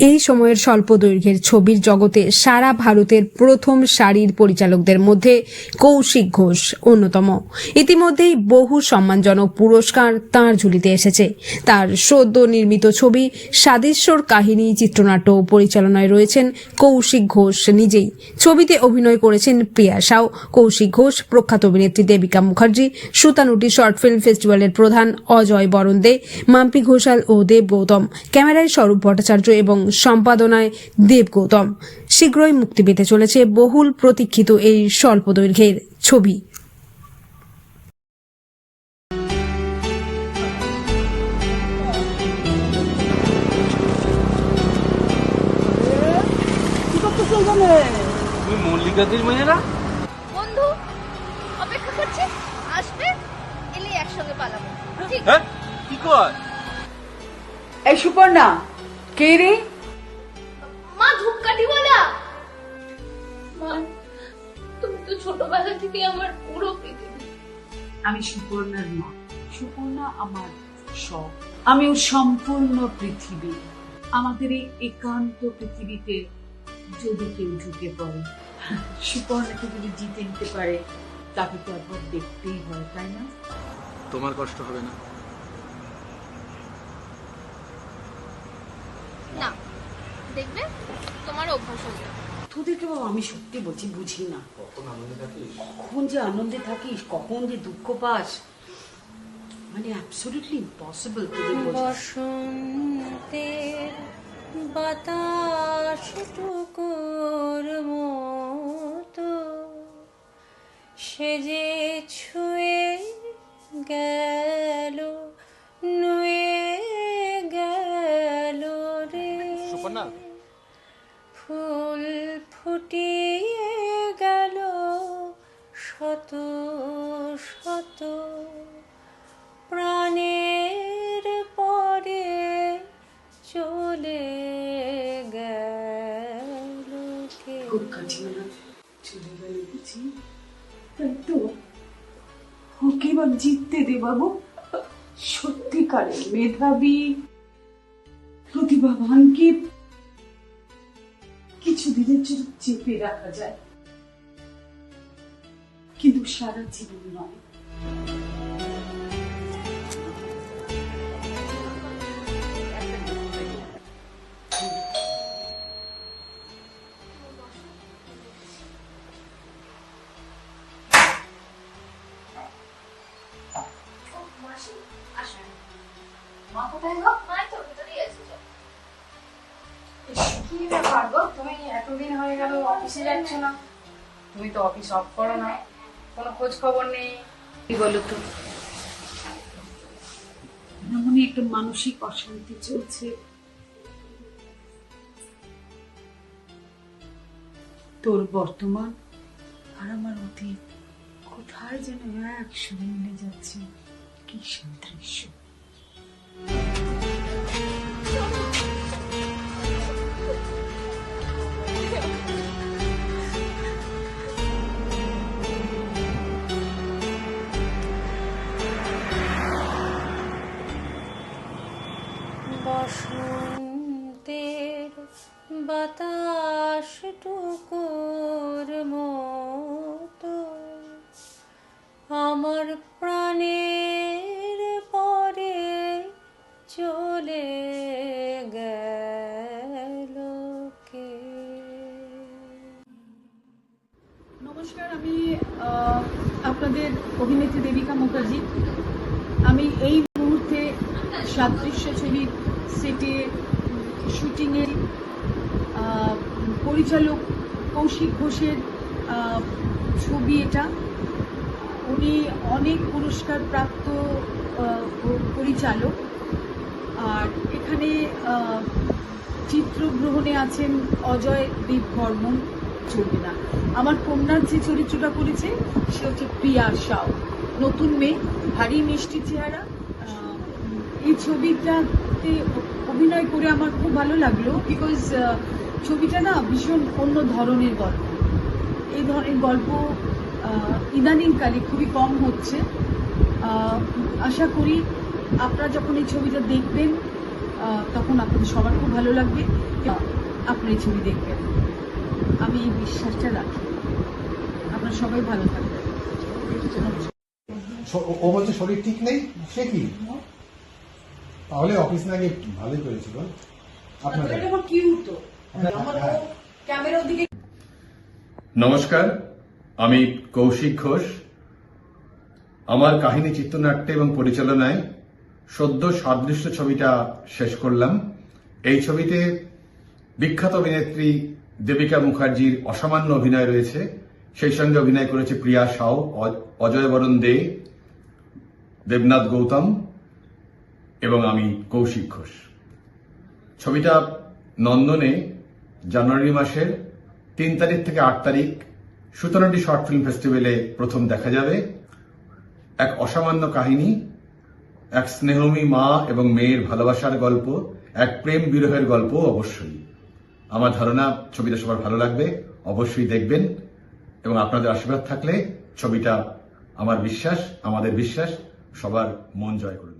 এই সময়ের স্বল্প দৈর্ঘ্যের ছবির জগতে সারা ভারতের প্রথম সারির পরিচালকদের মধ্যে কৌশিক ঘোষ অন্যতম। ইতিমধ্যেই বহু সম্মানজনক পুরস্কার তাঁর ঝুলিতে এসেছে। তার সদ্য নির্মিত ছবি সাদেশ্বর কাহিনী চিত্রনাট্য পরিচালনায় রয়েছেন কৌশিক ঘোষ নিজেই। ছবিতে অভিনয় করেছেন প্রিয়া সাউ, কৌশিক ঘোষ, প্রখ্যাত অভিনেত্রী দেবিকা মুখার্জি, সুতানুটি শর্ট ফিল্ম ফেস্টিভ্যালের প্রধান অজয় বরণ দে, মাম্পি ঘোষাল ও দেব গৌতম, ক্যামেরায় স্বরূপ ভট্টাচার্য এবং সম্পাদনায় দেব গৌতম। শীঘ্রই মুক্তি পেতে চলেছে বহুল প্রতীক্ষিত এই স্বল্প দৈর্ঘ্যের ছবি। মল্লিকাদের মেয়েরা বন্ধু অপেক্ষা করছে, আসবে, এলে একসঙ্গে পালাবো। ঠিক হ্যাঁ কি কর? এই সুপর্ণা, কে রে? মা ধূপকাঠিওয়ালা। মা তুমি তো ছোটবেলা থেকে আমার পুরো পৃথিবী। আমি সুপর্ণার মা। সুপর্ণা আমার সব, আমি ওর সম্পূর্ণ পৃথিবী। আমাদের এই একান্ত পৃথিবীতে যদি কেউ ঢুকে পড়ে, সুপর্ণাকে যদি জিতে নিতে পারে, তাকে তো একবার দেখতেই হয়, তাই না? তোমার কষ্ট হবে না? না, দেখবে তোমার অভ্যাস হয়ে যাবে। তোদেরকে বাবা আমি সত্যি বলছি, বুঝি না কখন যে আনন্দে থাকিস, কখন যে দুঃখ পাস, মানে অ্যাবসলিউটলি ইম্পসিবল তোদের বোঝা। বসন্তের বাতাস টুকুর মতো সে যে ছুঁয়ে গেল, নুয়ে গেল রে, ফুল ফুটিয়ে গেল শত শত প্রাণের পরে চলে গেল কে। চলে গেল বুঝি, তাই তো ওকে এবার জিততে দে বাবু। সত্যিকারের মেধাবী প্রতিভাবানকে কিছুদিনের জন্য চেপে রাখা যায়, কিন্তু সারা জীবন নয়। মা কোথায় গো? মা তো ভিতরেই আছে। কি ব্যাপার গো, তুমি এতদিন হয়ে গেল অফিসে যাচ্ছ না? তুমি তো অফিস অফ করো না, কোনো খোঁজ খবর নেই। কি বলো তো, এমনই একটা মানসিক অশান্তি চলছে। তোর বর্তমান আর আমার অতীত কোথায় যেন একসঙ্গে মিলে যাচ্ছে, কি সাদৃশ্য। বসন্তের বাতাস টুকুর মতো আমার প্রাণের পরে চলে গেল কে। নমস্কার, আমি আপনাদের অভিনেত্রী দেবিকা মুখার্জি। আমি এই মুহূর্তে সাদৃশ্য ছবির সেটে শুটিংয়ের পরিচালক কৌশিক ঘোষের ছবি এটা। উনি অনেক পুরস্কার প্রাপ্ত পরিচালক, আর এখানে চিত্রগ্রহণে আছেন অজয় দেব বর্মন। চলবে না, আমার কন্যার যে চরিত্রটা করেছে সে হচ্ছে প্রিয়া সাউ, নতুন মেয়ে, ভারী মিষ্টি চেহারা। এই ছবিটাতে অভিনয় করে আমার খুব ভালো লাগলো, বিকজ ছবিটা না ভীষণ অন্য ধরনের গল্প। এই ধরনের গল্প ইদানিংকালে খুবই কম হচ্ছে। আশা করি আপনারা যখন এই ছবিটা দেখবেন তখন আপনাদের সবার খুব ভালো লাগবে, আপনার এই ছবি দেখবেন। আমি এই বিশ্বাসটা রাখি। আপনারা সবাই ভালো থাকবেন। ও বলছে শরীর ঠিক নেই, সে কি? তাহলে অফিস না গিয়ে ভালোই করেছিল। আপনার নমস্কার, আমি কৌশিক ঘোষ। আমার কাহিনী চিত্রনাট্য এবং পরিচালনায় সদ্য সাদৃশ্য ছবিটা শেষ করলাম। এই ছবিতে বিখ্যাত অভিনেত্রী দেবিকা মুখার্জির অসামান্য অভিনয় রয়েছে। সেই সঙ্গে অভিনয় করেছে প্রিয়া সাউ, অজয় বরণ দে, দেবনাথ গৌতম এবং আমি কৌশিক ঘোষ। ছবিটা নন্দনে জানুয়ারি মাসের 3 তারিখ থেকে 8 তারিখ 17টি শর্ট ফিল্ম ফেস্টিভ্যালে প্রথম দেখা যাবে। এক অসামান্য কাহিনী, এক স্নেহময়ী মা এবং মেয়ের ভালোবাসার গল্প, এক প্রেম বিরহের গল্প। অবশ্যই আমার ধারণা ছবিটা সবার ভালো লাগবে, অবশ্যই দেখবেন এবং আপনাদের আশীর্বাদ থাকলে ছবিটা, আমার বিশ্বাস, আমাদের বিশ্বাস, সবার মন জয় করবে।